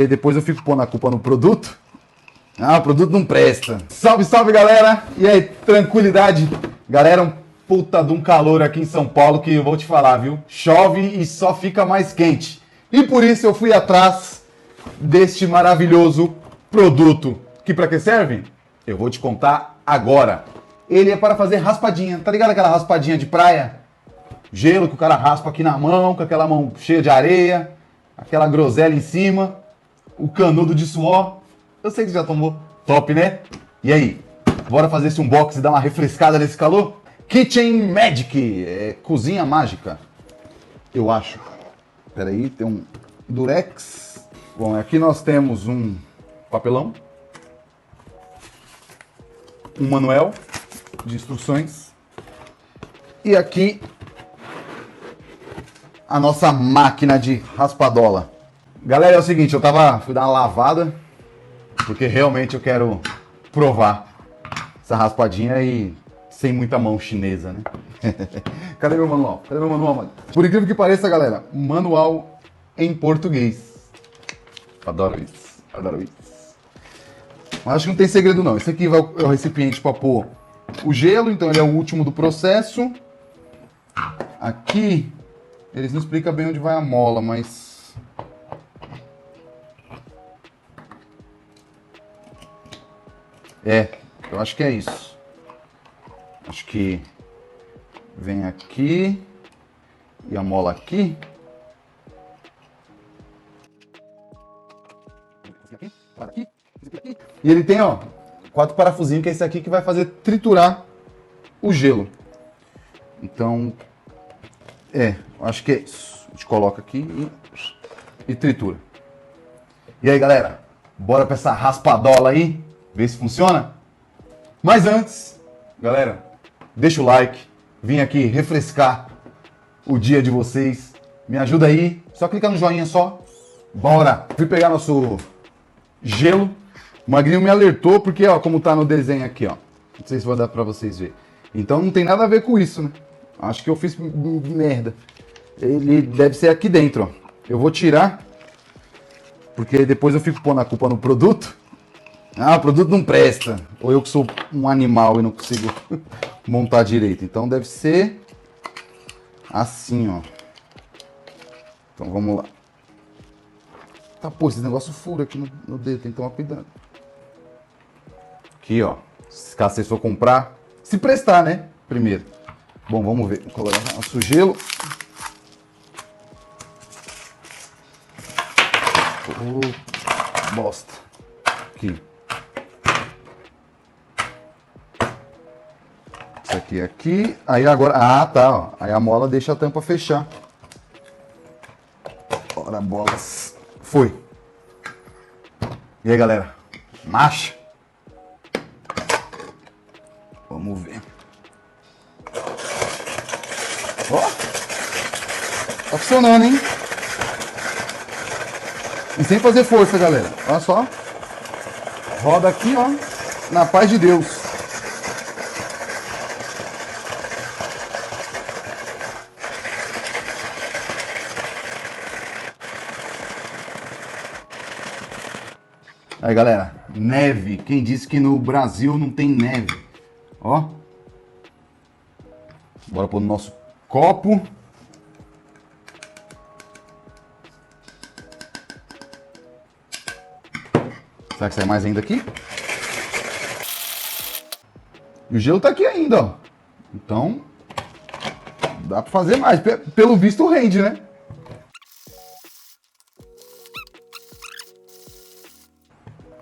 E depois eu fico pondo a culpa no produto. Ah, o produto não presta. Salve, salve, galera! E aí, tranquilidade? Galera, um puta de um calor aqui em São Paulo que eu vou te falar, viu? Chove e só fica mais quente. E por isso eu fui atrás deste maravilhoso produto. Que pra que serve? Eu vou te contar agora. Ele é para fazer raspadinha. Tá ligado aquela raspadinha de praia? Gelo que o cara raspa aqui na mão, com aquela mão cheia de areia, aquela groselha em cima, o canudo de suor. Eu sei que você já tomou. Top, né? E aí? Bora fazer esse unboxing e dar uma refrescada nesse calor? Kitchen Magic, cozinha mágica, eu acho. Pera aí, tem um Durex. Bom, aqui nós temos um papelão, um manual de instruções e aqui a nossa máquina de raspadola. Galera, é o seguinte, fui dar uma lavada porque realmente eu quero provar essa raspadinha e sem muita mão chinesa, né? Cadê meu manual? Cadê meu manual, mano? Por incrível que pareça, galera, manual em português. Adoro isso, adoro isso. Mas acho que não tem segredo não. Esse aqui é o recipiente para pôr o gelo, então ele é o último do processo. Aqui, eles não explicam bem onde vai a mola, mas... eu acho que é isso. Acho que vem aqui e a mola aqui. E ele tem, ó, 4 parafusinhos, que é esse aqui que vai fazer triturar o gelo. Então, eu acho que é isso. A gente coloca aqui e tritura. E aí, galera, bora pra essa raspadola aí, ver se funciona? Mas antes, galera, deixa o like, vim aqui refrescar o dia de vocês. Me ajuda aí, só clicar no joinha só. Bora! Fui pegar nosso gelo. O Magrinho me alertou porque, ó, como tá no desenho aqui, ó. Não sei se vai dar pra vocês verem. Então não tem nada a ver com isso, né? Acho que eu fiz merda. Ele deve ser aqui dentro, ó. Eu vou tirar, porque depois eu fico pondo a culpa no produto. Ah, o produto não presta. Ou eu que sou um animal e não consigo montar direito. Então deve ser assim, ó. Então vamos lá. Tá, pô, esse negócio fura aqui no dedo, tem que tomar cuidado. Aqui, ó. Caso vocês for comprar, se prestar, né? Primeiro. Bom, vamos ver. Vou colocar nosso gelo. Oh, bosta. Aqui. Isso aqui. Aí agora... Ah, tá, ó. Aí a mola deixa a tampa fechar. Ora, bolas. Foi. E aí, galera? Marcha. Vamos ver. Ó. Tá funcionando, hein? E sem fazer força, galera. Olha só. Roda aqui, ó. Na paz de Deus. Aí, galera, neve. Quem disse que no Brasil não tem neve? Ó. Bora pôr no nosso copo. Será que sai mais ainda aqui? E o gelo tá aqui ainda, ó. Então, dá pra fazer mais. Pelo visto rende, né?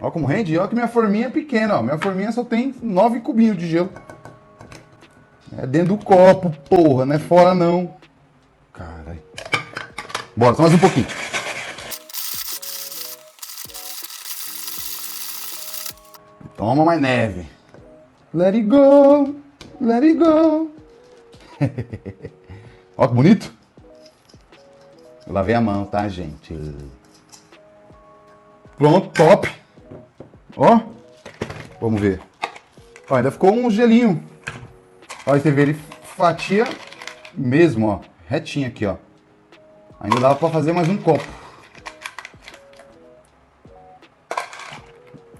Ó como rende. Ó que minha forminha é pequena, ó. Minha forminha só tem 9 cubinhos de gelo. É dentro do copo, porra. Não é fora, não. Caralho. Bora, só mais um pouquinho. Toma mais neve. Let it go. Let it go. Ó que bonito. Eu lavei a mão, tá, gente? Pronto, top. Ó. Vamos ver. Ó, ainda ficou um gelinho. Ó, você vê, ele fatia mesmo, ó. Retinho aqui, ó. Ainda dava pra fazer mais um copo.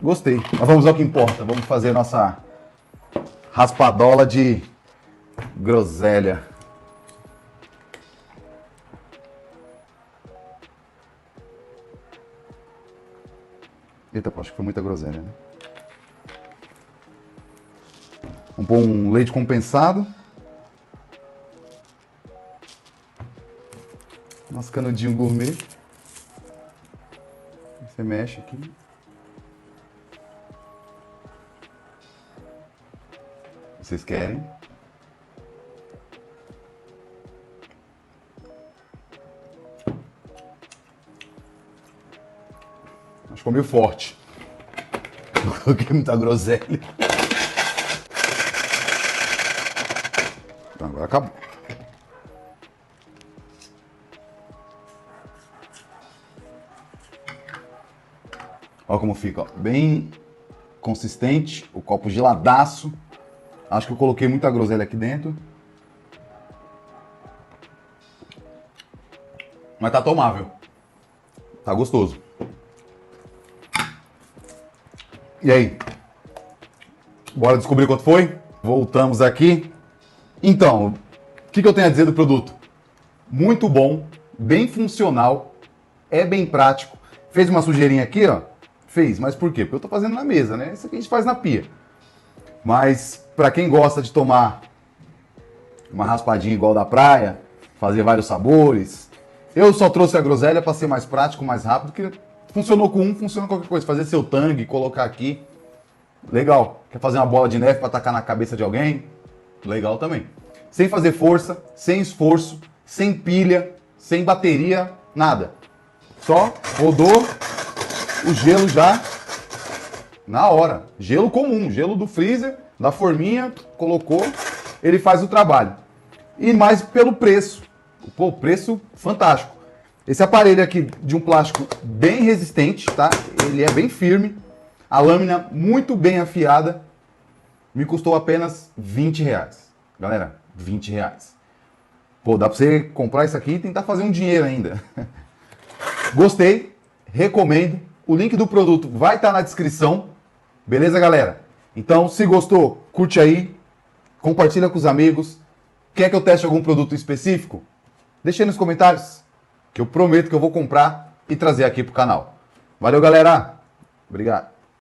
Gostei. Mas vamos ao que importa. Vamos fazer nossa raspadola de groselha. Eita, acho que foi muita groselha, né? Vamos pôr um leite compensado. Nosso canudinho gourmet. Você mexe aqui. Vocês querem? Acho que ficou meio forte. Coloquei muita groselha. Então, agora acabou. Olha como fica, ó. Bem consistente, o copo geladaço. Acho que eu coloquei muita groselha aqui dentro. Mas tá tomável. Tá gostoso. E aí? Bora descobrir quanto foi? Voltamos aqui. Então, o que eu tenho a dizer do produto? Muito bom, bem funcional, é bem prático. Fez uma sujeirinha aqui, ó. Fez, mas por quê? Porque eu tô fazendo na mesa, né? Isso aqui a gente faz na pia. Mas para quem gosta de tomar uma raspadinha igual da praia, fazer vários sabores, eu só trouxe a groselha para ser mais prático, mais rápido, que funcionou com um, funciona com qualquer coisa. Fazer seu tangue, colocar aqui, legal. Quer fazer uma bola de neve para tacar na cabeça de alguém? Legal também. Sem fazer força, sem esforço, sem pilha, sem bateria, nada. Só rodou o gelo já na hora. Gelo comum, gelo do freezer, da forminha, colocou, ele faz o trabalho. E mais pelo preço. Pô, preço fantástico. Esse aparelho aqui de um plástico bem resistente, tá? Ele é bem firme. A lâmina muito bem afiada. Me custou apenas R$20. Galera, R$20. Pô, dá pra você comprar isso aqui e tentar fazer um dinheiro ainda. Gostei, recomendo. O link do produto vai estar na descrição. Beleza, galera? Então, se gostou, curte aí, compartilha com os amigos. Quer que eu teste algum produto específico? Deixa aí nos comentários, que eu prometo que eu vou comprar e trazer aqui pro canal. Valeu, galera! Obrigado!